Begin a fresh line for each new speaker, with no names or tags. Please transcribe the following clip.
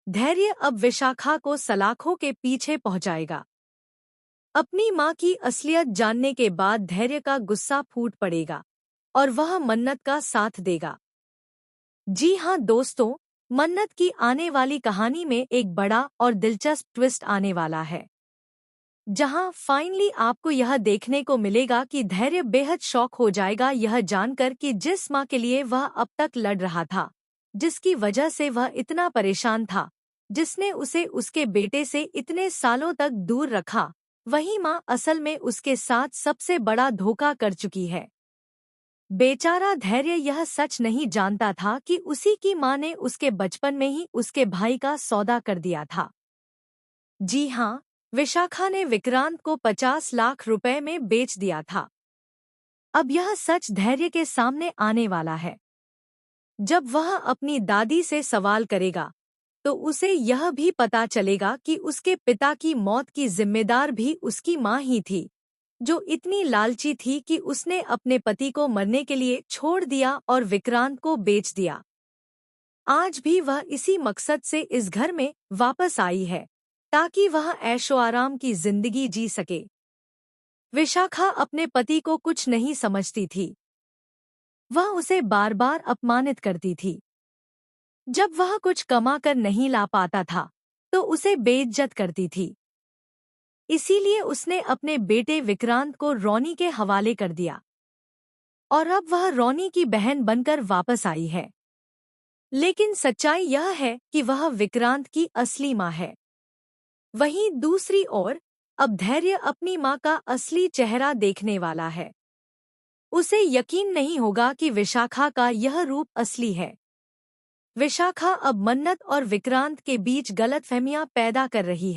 धैर्य अब विशाखा को सलाखों के पीछे पहुंचाएगा। अपनी माँ की असलियत जानने के बाद धैर्य का गुस्सा फूट पड़ेगा और वह मन्नत का साथ देगा। जी हाँ दोस्तों, मन्नत की आने वाली कहानी में एक बड़ा और दिलचस्प ट्विस्ट आने वाला है, जहां फाइनली आपको यह देखने को मिलेगा कि धैर्य बेहद शॉक हो जाएगा यह जानकर कि जिस माँ के लिए वह अब तक लड़ रहा था, जिसकी वजह से वह इतना परेशान था, जिसने उसे उसके बेटे से इतने सालों तक दूर रखा, वही माँ असल में उसके साथ सबसे बड़ा धोखा कर चुकी है। बेचारा धैर्य यह सच नहीं जानता था कि उसी की माँ ने उसके बचपन में ही उसके भाई का सौदा कर दिया था। जी हाँ, विशाखा ने विक्रांत को 50 लाख रुपए में बेच दिया था। अब यह सच धैर्य के सामने आने वाला है। जब वह अपनी दादी से सवाल करेगा, तो उसे यह भी पता चलेगा कि उसके पिता की मौत की जिम्मेदार भी उसकी माँ ही थी, जो इतनी लालची थी कि उसने अपने पति को मरने के लिए छोड़ दिया और विक्रांत को बेच दिया। आज भी वह इसी मकसद से इस घर में वापस आई है, ताकि वह ऐशो-आराम की जिंदगी जी सके। विशाखा अपने पति को कुछ नहीं समझती थी। वह उसे बार बार अपमानित करती थी। जब वह कुछ कमा कर नहीं ला पाता था, तो उसे बेइज्जत करती थी। इसीलिए उसने अपने बेटे विक्रांत को रोनी के हवाले कर दिया और अब वह रोनी की बहन बनकर वापस आई है। लेकिन सच्चाई यह है कि वह विक्रांत की असली माँ है। वहीं दूसरी ओर अब धैर्य अपनी माँ का असली चेहरा देखने वाला है। उसे यकीन नहीं होगा कि विशाखा का यह रूप असली है। विशाखा अब मन्नत और विक्रांत के बीच गलतफहमियां पैदा कर रही है।